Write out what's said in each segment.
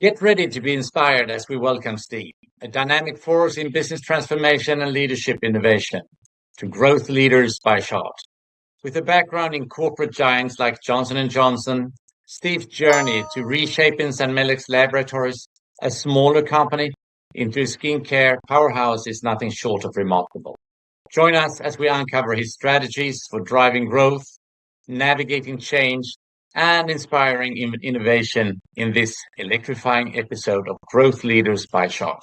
Get ready to be inspired as we welcome Steve, a dynamic force in business transformation and leadership innovation, to growth leaders by shot. With a background in corporate giants like Johnson& and Johnson, Steve's journey to reshaping SanMelix Laboratories, a smaller company, into a skincare powerhouse is nothing short of remarkable. Join us as we uncover his strategies for driving growth, navigating change, and inspiring innovation in this electrifying episode of Growth Leaders by Shot.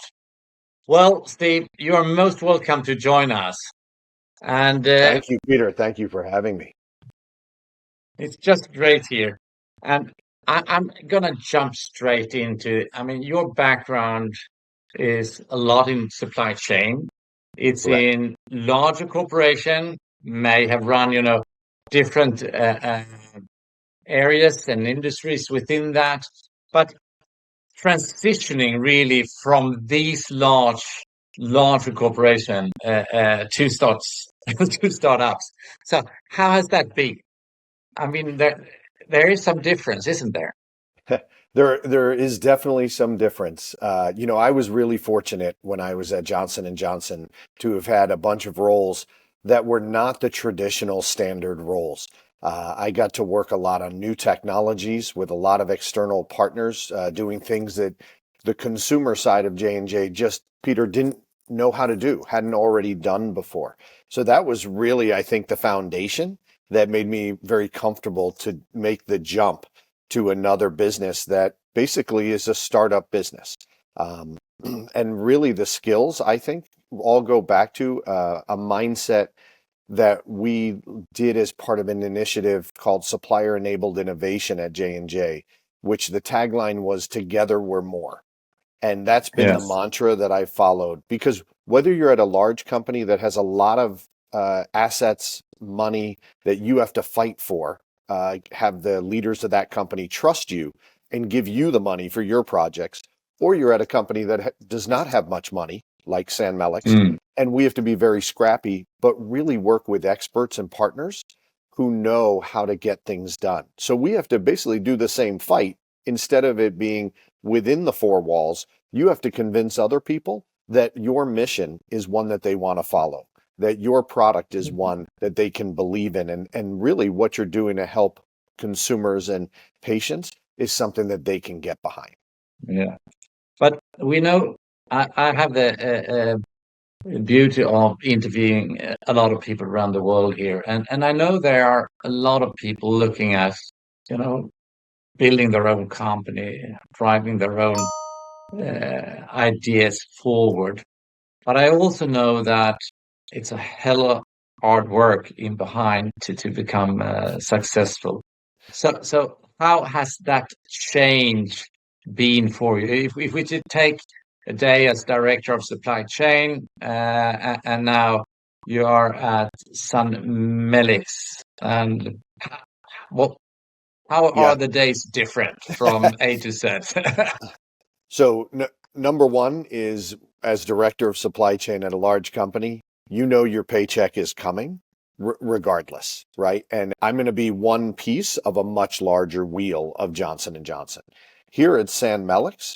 Well, Steve, you are most welcome to join us. And Thank you, Peter. Thank you for having me. it's just great here. And I'm going to jump straight into, your background is a lot in supply chain. It's Correct. in larger corporation, may have run, different areas and industries within that, but transitioning really from these larger corporation to to startups. So how has that been? There is some difference, isn't there? There is definitely some difference. I was really fortunate when I was at Johnson & Johnson to have had a bunch of roles that were not the traditional standard roles. I got to work a lot on new technologies with a lot of external partners, doing things that the consumer side of J&J just, Peter, didn't know how to do, hadn't already done before. So that was really, I think, the foundation that made me very comfortable to make the jump to another business that basically is a startup business. And really the skills, I think, all go back to a mindset that we did as part of an initiative called Supplier Enabled Innovation at J&J, which the tagline was "Together We're More." And that's been the Yes. mantra that I've followed, because whether you're at a large company that has a lot of assets, money that you have to fight for, have the leaders of that company trust you and give you the money for your projects, or you're at a company that does not have much money, like SanMelix, and we have to be very scrappy, but really work with experts and partners who know how to get things done. So we have to basically do the same fight. Instead of it being within the four walls, you have to convince other people that your mission is one that they want to follow, that your product is one that they can believe in, and really what you're doing to help consumers and patients is something that they can get behind. Yeah. But we know I have the beauty of interviewing a lot of people around the world here. And I know there are a lot of people looking at, you know, building their own company, driving their own ideas forward. But I also know that it's a hell of hard work in behind to become successful. So how has that change been for you? If we should take a day as director of supply chain, and now you are at SanMelix, and what how Yeah. are the days different from A to Z? So number one is, as director of supply chain at a large company, you know your paycheck is coming regardless, right? And I'm going to be one piece of a much larger wheel of Johnson & Johnson. Here at SanMelix,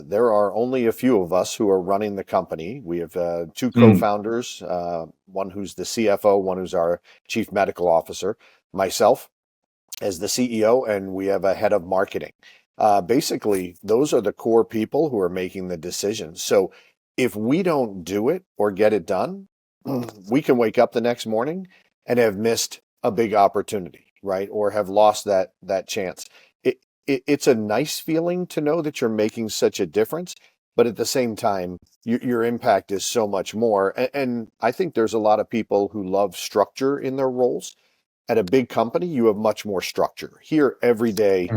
there are only a few of us who are running the company. We have two co-founders, one who's the CFO, one who's our chief medical officer, myself as the CEO, and we have a head of marketing. Basically, those are the core people who are making the decisions. So if we don't do it or get it done, we can wake up the next morning and have missed a big opportunity, right? Or have lost that chance. It's a nice feeling to know that you're making such a difference, but at the same time, your impact is so much more. And I think there's a lot of people who love structure in their roles. At a big company, you have much more structure. Here, every day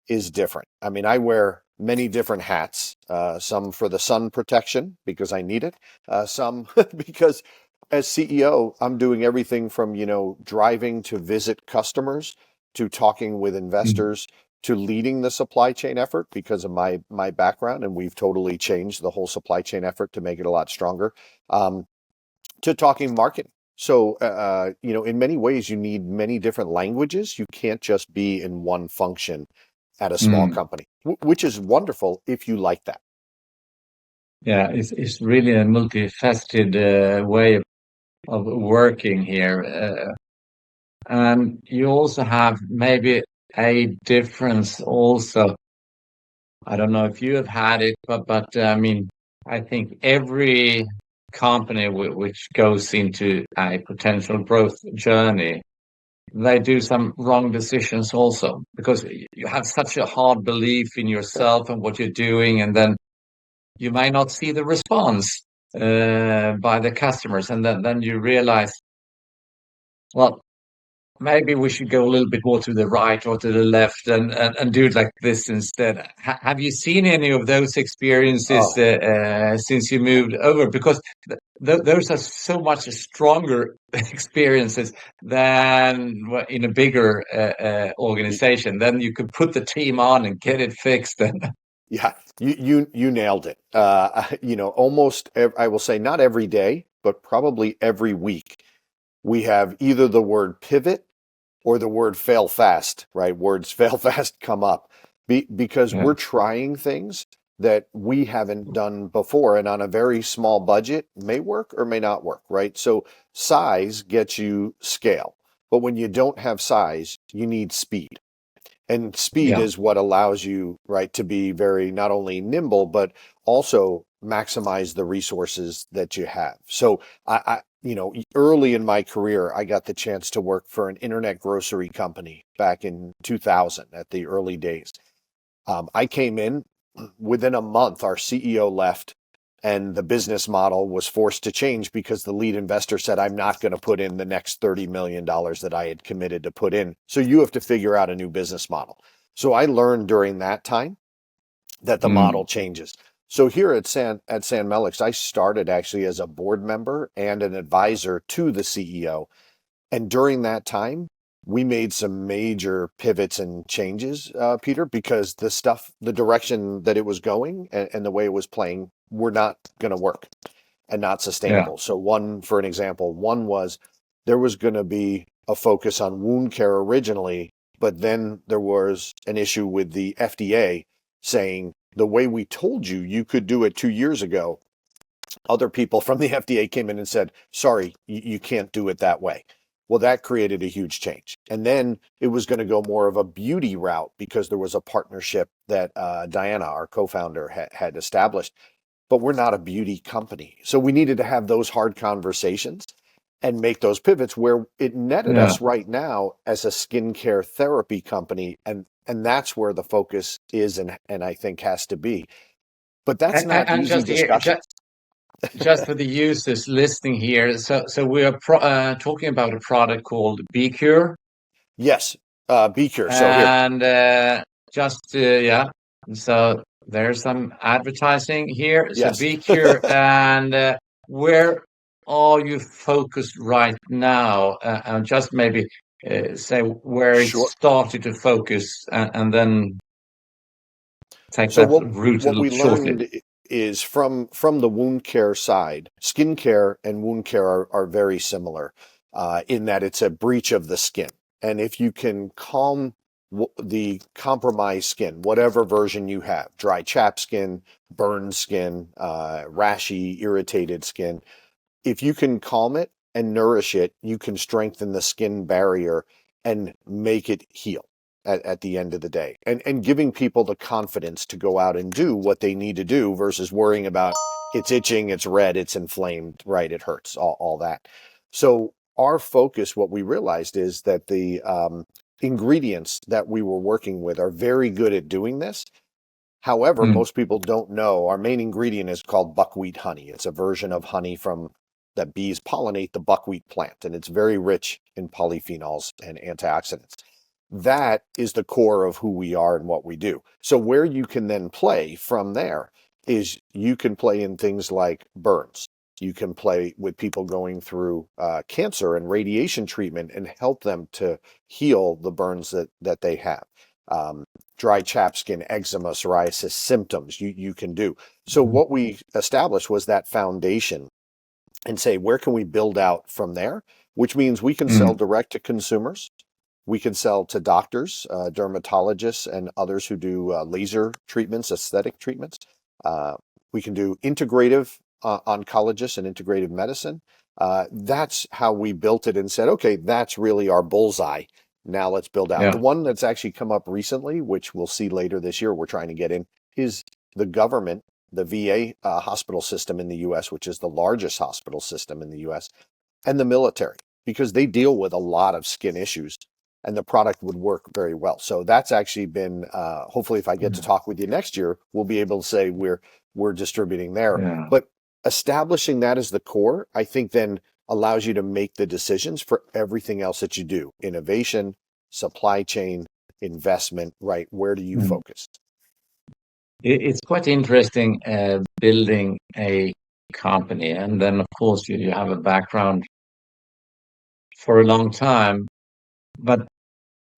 is different. I mean, I wear many different hats, some for the sun protection because I need it, some because as CEO, I'm doing everything from, driving to visit customers, to talking with investors, to leading the supply chain effort because of my background, and we've totally changed the whole supply chain effort to make it a lot stronger, to talking marketing. So, in many ways, you need many different languages. You can't just be in one function at a small Mm. company, which is wonderful if you like that. Yeah, it's really a multifaceted way of working here. And you also have maybe a difference also. I don't know if you have had it, but I mean, I think every company which goes into a potential growth journey, they do some wrong decisions also because you have such a hard belief in yourself and what you're doing, and then you may not see the response by the customers, and then you realize, well, maybe we should go a little bit more to the right or to the left and do it like this instead. Have you seen any of those experiences Oh, since you moved over? Because those are so much stronger experiences than in a bigger organization. Then you could put the team on and get it fixed. yeah, you nailed it. Almost I will say not every day, but probably every week we have either the word pivot or the word fail fast, right? Words fail fast come up because Yeah, we're trying things that we haven't done before, and on a very small budget may work or may not work, right? So size gets you scale, but when you don't have size, you need speed. And speed yeah. is what allows you, right, to be very not only nimble, but also maximize the resources that you have. So early in my career, I got the chance to work for an internet grocery company back in 2000 at the early days. I came in within a month, our CEO left and the business model was forced to change because the lead investor said, I'm not going to put in the next $30 million that I had committed to put in. So you have to figure out a new business model. So I learned during that time that the model Mm. changes. So here at SanMelix, I started actually as a board member and an advisor to the CEO. And during that time, we made some major pivots and changes, Peter, because the direction that it was going and the way it was playing were not going to work and not Yeah. sustainable. So for an example, one was there was going to be a focus on wound care originally, but then there was an issue with the FDA saying the way we told you you could do it 2 years ago, other people from the FDA came in and said, sorry, you can't do it that way. Well, that created a huge change. And then it was going to go more of a beauty route because there was a partnership that Diana, our co-founder, had established. But we're not a beauty company. So we needed to have those hard conversations and make those pivots where it netted Yeah. us right now as a skincare therapy company. And that's where the focus is and I think has to be. But that's not And easy just here, discussions. just for the users listening here, so we are talking about a product called Beecure, Yes, Beecure. So here, and yeah. So there's some advertising here. So yes, Beecure, and where are you focused right now? And just maybe say where it sure. started to focus, and then take So that route what we shortly. learned is from the wound care side, skin care and wound care are very similar in that it's a breach of the skin. And if you can calm the compromised skin, whatever version you have, dry chapped skin, burned skin, rashy, irritated skin, if you can calm it and nourish it, you can strengthen the skin barrier and make it heal at the end of the day. And giving people the confidence to go out and do what they need to do versus worrying about it's itching, it's red, it's inflamed, right? It hurts, all that. So our focus, what we realized is that the ingredients that we were working with are very good at doing this. However, Mm. most people don't know our main ingredient is called buckwheat honey. It's a version of honey from that bees pollinate the buckwheat plant, and it's very rich in polyphenols and antioxidants. That is the core of who we are and what we do. So where you can then play from there is you can play in things like burns. You can play with people going through cancer and radiation treatment and help them to heal the burns that they have. Dry chapped skin, eczema, psoriasis symptoms you can do. So what we established was that foundation and say, where can we build out from there? Which means we can sell Mm. direct to consumers. We can sell to doctors, dermatologists, and others who do laser treatments, aesthetic treatments. We can do integrative oncologists and integrative medicine. That's how we built it and said, okay, that's really our bullseye. Now let's build out. Yeah. The one that's actually come up recently, which we'll see later this year, we're trying to get in, is the government, the VA hospital system in the US, which is the largest hospital system in the US, and the military, because they deal with a lot of skin issues and the product would work very well. So that's actually been, hopefully if I get to talk with you next year, we'll be able to say we're distributing there. Yeah. But establishing that as the core, I think then allows you to make the decisions for everything else that you do. Innovation, supply chain, investment, right? Where do you focus? It's quite interesting building a company. And then, of course, you have a background for a long time. But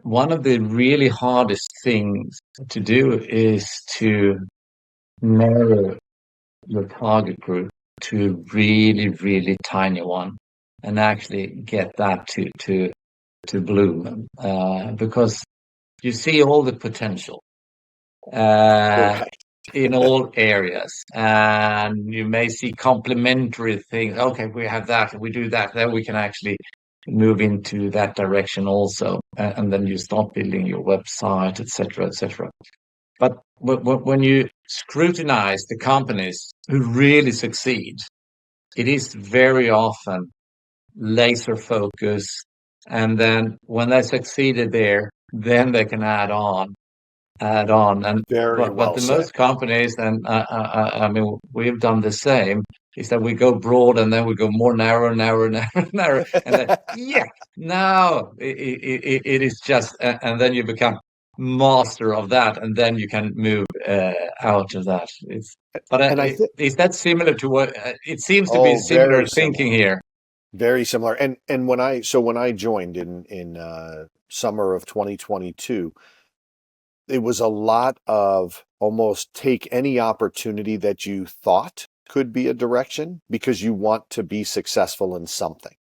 one of the really hardest things to do is to narrow your target group to a really, really tiny one and actually get that to bloom because you see all the potential Right. in all areas, and you may see complementary things. Okay, we have that, we do that, then we can actually move into that direction also, and then you start building your website, etc., etc. But when you scrutinize the companies who really succeed, it is very often laser focus. And then when they succeeded there, then they can add on. And Very but well the said. most companies, and I mean, we've done the same, is that we go broad and then we go more narrow, narrow, and then now it is just, and then you become master of that, and then you can move out of that. And I think, Is that similar to what it seems to be oh, similar very thinking similar. here? Very similar. And when I joined in summer of 2022, it was a lot of almost take any opportunity that you thought could be a direction because you want to be successful in something,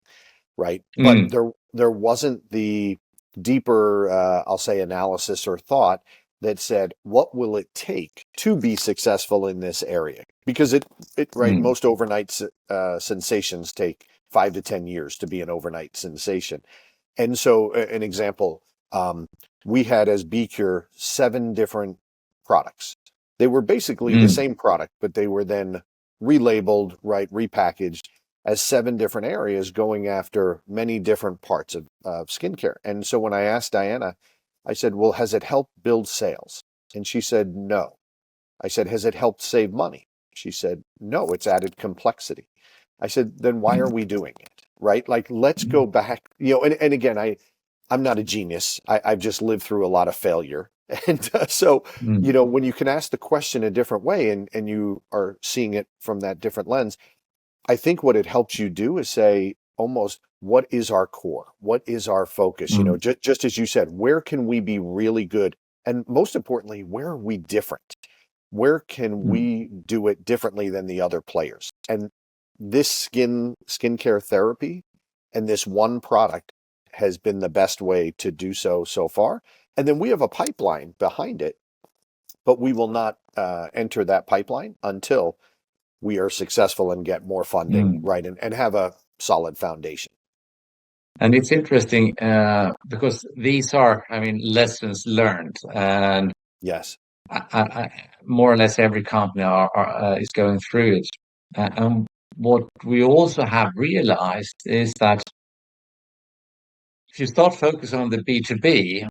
right? But Mm, there wasn't the deeper, I'll say, analysis or thought that said, what will it take to be successful in this area? Because right, mm, most overnight sensations take 5 to 10 years to be an overnight sensation. And so, an example, we had as Beecure 7 different products. They were basically the mm, same product, but they were then relabeled, right, repackaged as 7 different areas going after many different parts of skincare. And so when I asked Diana, I said, well, has it helped build sales? And she said, no. I said, has it helped save money? She said, no, it's added complexity. I said, then why are we doing it? Right? Like, let's go back, and again, I'm not a genius. I've just lived through a lot of failure. And so, mm, when you can ask the question a different way and you are seeing it from that different lens, I think what it helps you do is say almost, what is our core? What is our focus? mm, Just as you said, where can we be really good? And most importantly, where are we different? Where can mm, we do it differently than the other players? And this skincare therapy and this one product has been the best way to do so far. And then we have a pipeline behind it, but we will not enter that pipeline until we are successful and get more funding, mm. right? And have a solid foundation. And it's interesting because these are, I mean, lessons learned, and Yes. more or less every company is going through it. And what we also have realized is that if you start focusing on the B2B,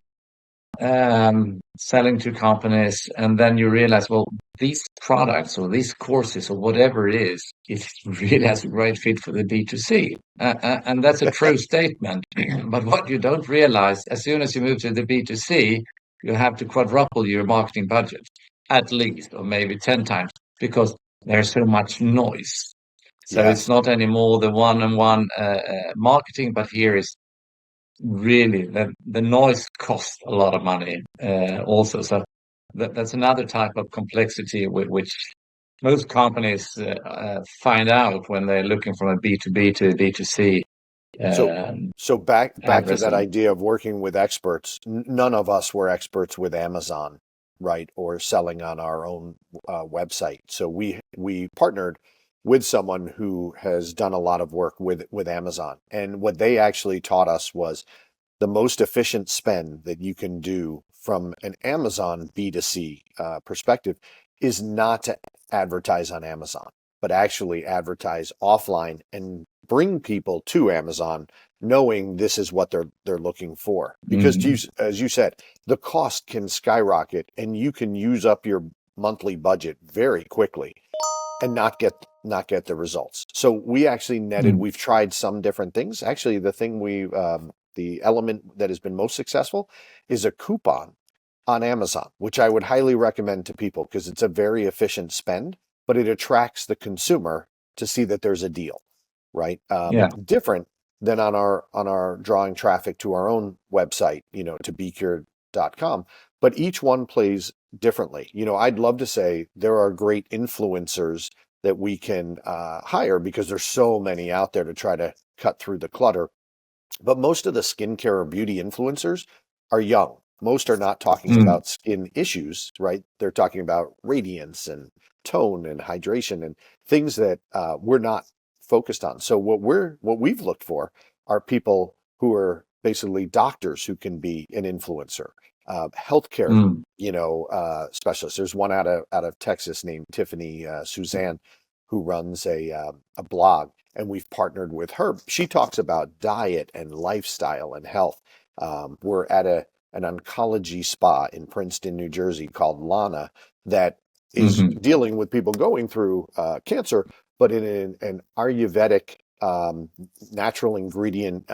selling to companies, and then you realize, well, these products or these courses or whatever it really has a great fit for the B2C. And that's a true statement. But what you don't realize, as soon as you move to the B2C, you have to quadruple your marketing budget, at least, or maybe 10 times, because there's so much noise. So it's Yes. not anymore the one-on-one marketing, but here is really the noise costs a lot of money also. So that's another type of complexity which most companies find out when they're looking from a B2B to a B2C. So, um, so back to that addressing. idea of working with experts. None of us were experts with Amazon, right, or selling on our own website. So we partnered with someone who has done a lot of work with Amazon, and what they actually taught us was the most efficient spend that you can do from an Amazon B2C perspective is not to advertise on Amazon, but actually advertise offline and bring people to Amazon knowing this is what they're looking for. Because Mm, as you said, the cost can skyrocket and you can use up your monthly budget very quickly and not get the results. So we actually netted. mm, We've tried some different things. Actually, the element that has been most successful is a coupon on Amazon, which I would highly recommend to people because it's a very efficient spend, but it attracts the consumer to see that there's a deal, right? yeah. Different than on our drawing traffic to our own website, to Beecure.com. But each one plays differently. I'd love to say there are great influencers that we can hire because there's so many out there to try to cut through the clutter. But most of the skincare or beauty influencers are young. Most are not talking Mm, about skin issues, right? They're talking about radiance and tone and hydration and things that we're not focused on. So what we've looked for are people who are basically doctors who can be an influencer, healthcare, mm, specialists. There's one out of Texas named Tiffany Suzanne who runs a blog, and we've partnered with her. She talks about diet and lifestyle and health. We're at an oncology spa in Princeton, New Jersey called Lana that is mhm, dealing with people going through cancer, but in an Ayurvedic natural ingredient,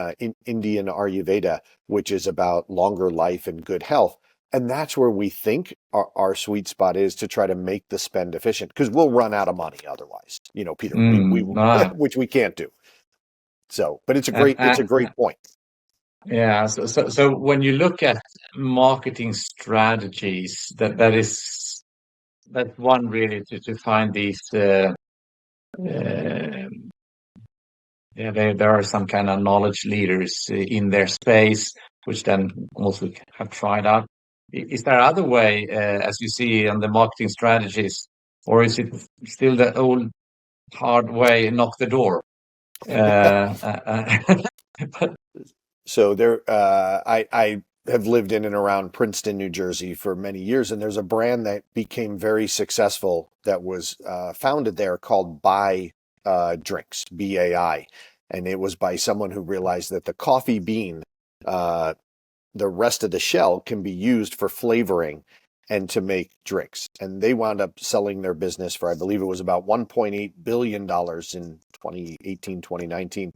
Indian Ayurveda, which is about longer life and good health. And that's where we think our sweet spot is to try to make the spend efficient because we'll run out of money otherwise, Peter, we ah, which we can't do. So, but it's a and, great, it's a great point. yeah. So when you look at marketing strategies, that's one really to find these. Uh, yeah, there are some kind of knowledge leaders in their space, which then also have tried out. Is there other way, as you see on the marketing strategies, or is it still the old hard way, knock the door? But, So I have lived in and around Princeton, New Jersey for many years, and there's a brand that became very successful that was founded there called Buy Drinks, BAI, and it was by someone who realized that the coffee bean, uh, the rest of the shell can be used for flavoring and to make drinks. And they wound up selling their business for, I believe it was about $1.8 billion in 2018, 2019.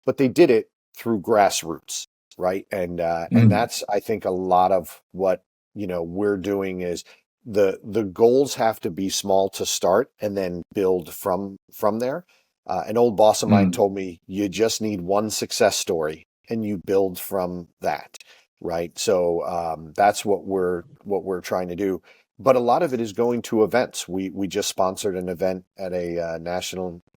But they did it through grassroots, right? And mm, that's, I think, a lot of what we're doing is the goals have to be small to start and then build from there. An old boss of mine mm, told me you just need one success story and you build from that, right? So that's what we're trying to do. But a lot of it is going to events. We just sponsored an event at a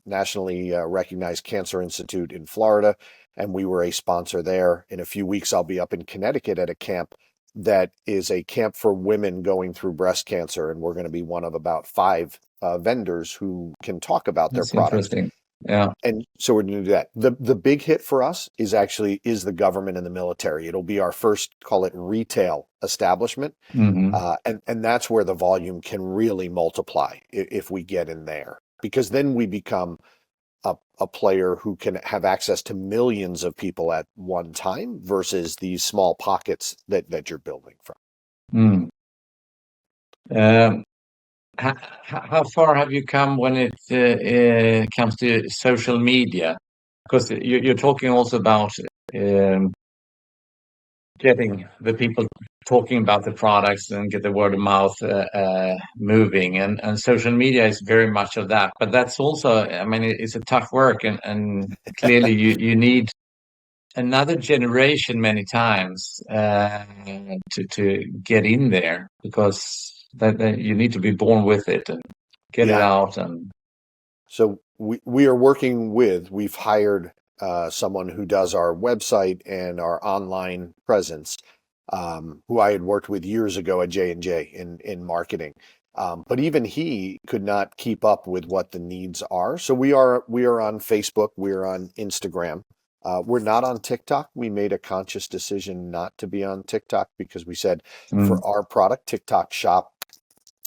nationally recognized cancer institute in Florida, and we were a sponsor there. In a few weeks, I'll be up in Connecticut at a camp that is a camp for women going through breast cancer, and we're going to be one of about five vendors who can talk about their that's products. interesting. Yeah. And so we're going to do that. The big hit for us is the government and the military. It'll be our first, call it retail establishment, Hmm. and that's where the volume can really multiply if we get in there, because then we become a player who can have access to millions of people at one time versus these small pockets that you're building from. Mm. Um, how far have you come when it comes to social media? Because you're talking also about um, getting the people talking about the products and get the word of mouth moving, and social media is very much of that. But that's also, I mean, it's a tough work, and clearly you need another generation many times to get in there because that you need to be born with it and get it Yeah. out and So we've hired someone who does our website and our online presence, who I had worked with years ago at J&J in marketing. But even he could not keep up with what the needs are. So we are on Facebook, we are on Instagram. We're not on TikTok. We made a conscious decision not to be on TikTok because we said for our product, TikTok Shop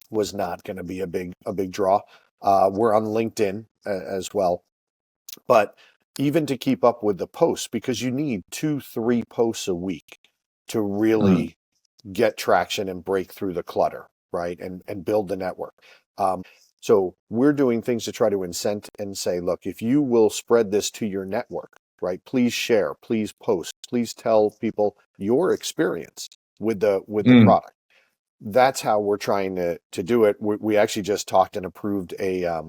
was not going to be a big draw. We're on LinkedIn as well. But even to keep up with the posts, because you need 2-3 posts a week to really get traction and break through the clutter, right? And build the network. So we're doing things to try to incent and say, look, if you will spread this to your network, right? Please share, please post, please tell people your experience with the product. That's how we're trying to do it. We actually just talked and approved a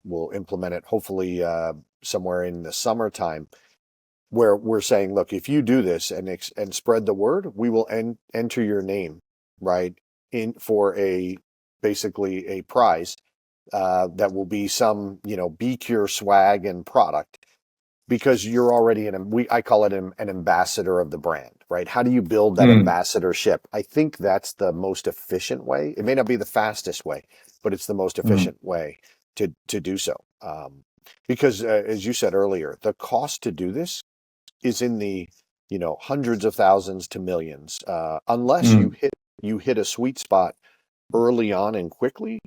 we'll implement it hopefully somewhere in the summertime, where we're saying, look, if you do this and spread the word, we will enter your name, right, in for basically a prize that will be some, Beecure swag and product, because you're already I call it an ambassador of the brand, right? How do you build that ambassadorship? I think that's the most efficient way. It may not be the fastest way, but it's the most efficient way to do so. Because as you said earlier, the cost to do this is in the, hundreds of thousands to millions, unless you hit a sweet spot early on and quickly,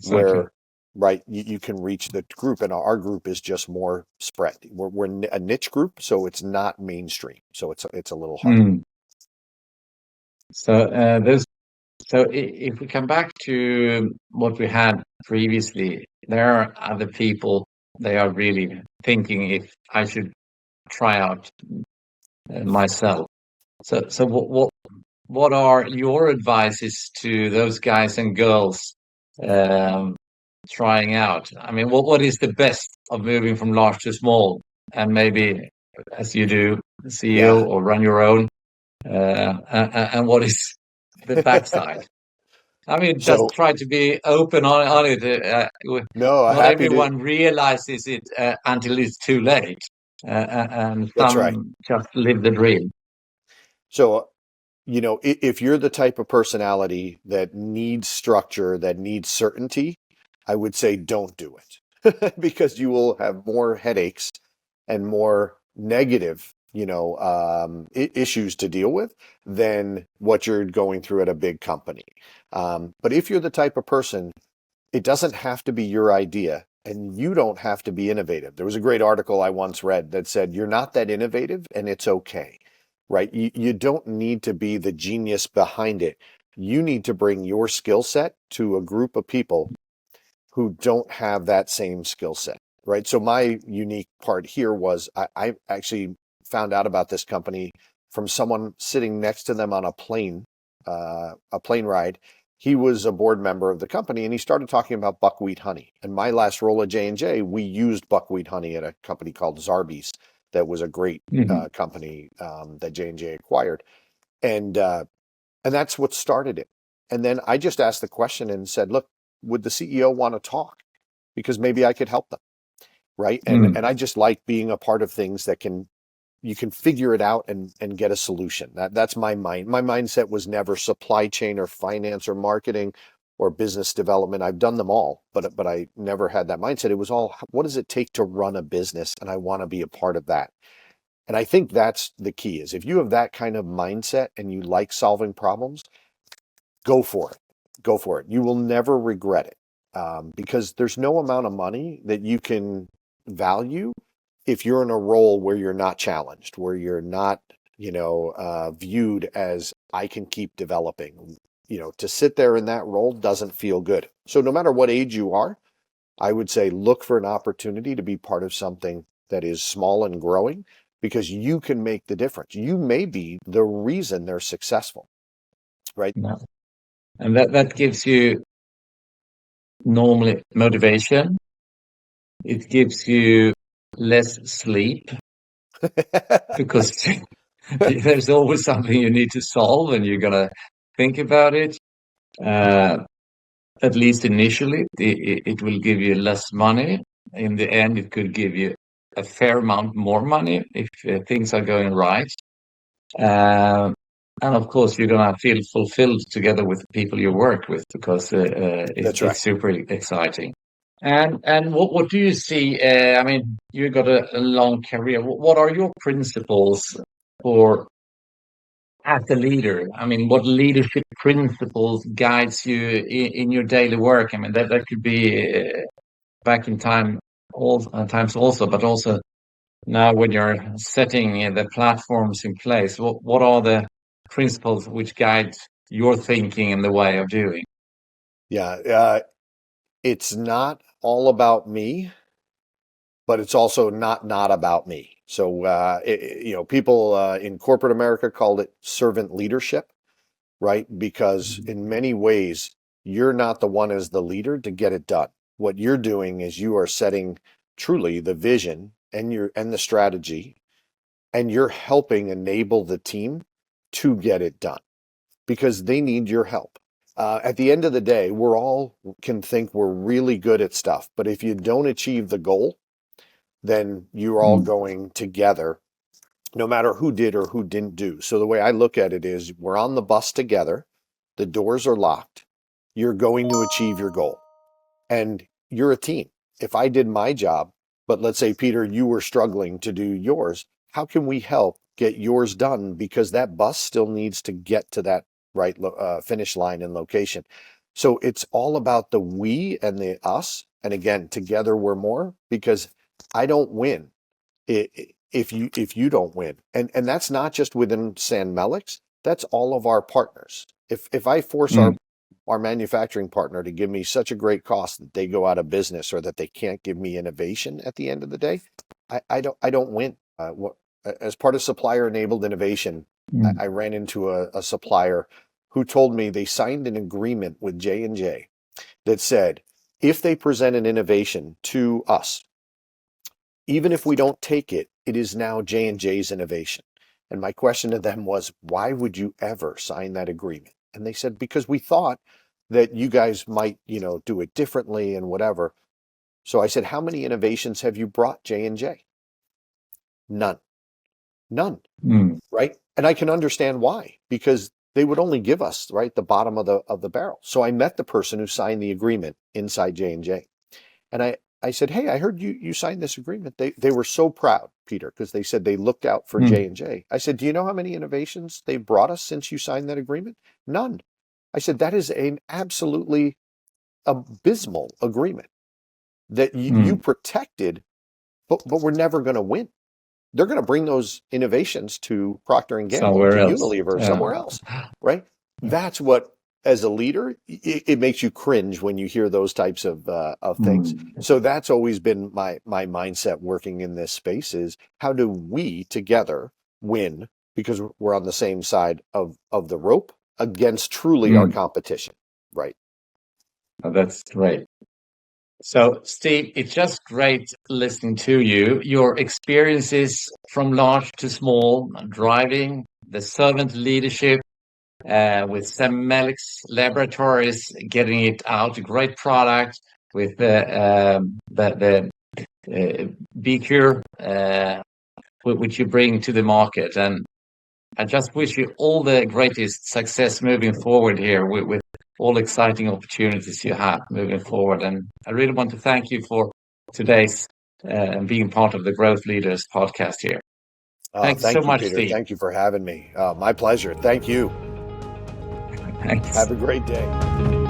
where right you can reach the group. And our group is just more spread. We're a niche group, so it's not mainstream, so it's a little harder. So if we come back to what we had previously, there are other people, they are really thinking if I should try out myself. So what are your advices to those guys and girls trying out? I mean, what is the best of moving from large to small, and maybe as you do, CEO or run your own, and what is the backside? I mean, just try to be open on it. No, Not happy to. everyone realizes it until it's too late, and That's right. some just live the dream. So, if you're the type of personality that needs structure, that needs certainty, I would say don't do it because you will have more headaches and more negative, issues to deal with than what you're going through at a big company. But if you're the type of person, it doesn't have to be your idea, and you don't have to be innovative. There was a great article I once read that said, you're not that innovative and it's okay, right? You don't need to be the genius behind it. You need to bring your skill set to a group of people who don't have that same skill set, right? So my unique part here was I actually found out about this company from someone sitting next to them on a plane ride. He was a board member of the company, and he started talking about buckwheat honey. And my last role at J&J, we used buckwheat honey at a company called Zarbee's that was a great company that J&J acquired. And that's what started it. And then I just asked the question and said, look, would the CEO want to talk? Because maybe I could help them, right? And I just like being a part of things that you can figure it out and get a solution. That's my mind. My mindset was never supply chain or finance or marketing or business development. I've done them all, but I never had that mindset. It was all, what does it take to run a business? And I want to be a part of that. And I think that's the key, is if you have that kind of mindset and you like solving problems, go for it. Go for it. You will never regret it, because there's no amount of money that you can value if you're in a role where you're not challenged, where you're not, viewed as I can keep developing. To sit there in that role doesn't feel good. So no matter what age you are, I would say look for an opportunity to be part of something that is small and growing, because you can make the difference. You may be the reason they're successful, right? No. And that gives you normally motivation. It gives you less sleep because there's always something you need to solve and you're going to think about it. At least initially, it will give you less money. In the end, it could give you a fair amount more money if things are going right. And of course, you're gonna feel fulfilled together with the people you work with because That's right. it's super exciting. And what do you see? I mean, you got a long career. What are your principles for as a leader? I mean, what leadership principles guides you in your daily work? I mean, that could be back in time, all times also, but also now when you're setting the platforms in place. What are the principles which guide your thinking and the way of doing? Yeah, it's not all about me, but it's also not about me. So, people in corporate America called it servant leadership, right? Because in many ways, you're not the one as the leader to get it done. What you're doing is you are setting truly the vision and the strategy, and you're helping enable the team to get it done because they need your help. At the end of the day, we're all can think we're really good at stuff, but if you don't achieve the goal, then you're all Mm, going together, no matter who did or who didn't do. So the way I look at it is we're on the bus together, the doors are locked, you're going to achieve your goal, and you're a team. If I did my job, but let's say, Peter, you were struggling to do yours, how can we help get yours done? Because that bus still needs to get to that right finish line and location. So it's all about the we and the us. And again, together we're more, because I don't win if you don't win. And that's not just within SanMelix, that's all of our partners. If I force mm, our manufacturing partner to give me such a great cost that they go out of business or that they can't give me innovation at the end of the day, I don't win. As part of supplier enabled innovation, mm. I ran into a supplier who told me they signed an agreement with J&J that said if they present an innovation to us, even if we don't take it, it is now J&J's innovation. And my question to them was, why would you ever sign that agreement? And they said, because we thought that you guys might, do it differently and whatever. So I said, how many innovations have you brought J&J? None. None. Mm. Right? And I can understand why, because they would only give us, right, the bottom of the barrel. So I met the person who signed the agreement inside J&J. And I said, hey, I heard you signed this agreement. They were so proud, Peter, because they said they looked out for Mm. J&J. I said, do you know how many innovations they brought us since you signed that agreement? None. I said, that is an absolutely abysmal agreement that you Mm. protected, but we're never going to win. They're going to bring those innovations to Procter and Gamble, to Somewhere else. Unilever, somewhere else, right? That's what, as a leader, it makes you cringe when you hear those types of things. Mm. So that's always been my mindset working in this space is how do we together win because we're on the same side of the rope against truly our Mm. competition, right? Oh, that's great. So, Steve, it's just great listening to you. Your experiences from large to small, driving the servant leadership with SanMelix Laboratories, getting it out, a great product with the Beecure, which you bring to the market. And I just wish you all the greatest success moving forward here with all exciting opportunities you have moving forward. And I really want to thank you for today's and being part of the Growth Leaders podcast here. Thank you so Thank you, much, Peter. Steve. Thank you for having me. My pleasure. Thank you. Thanks. Have a great day.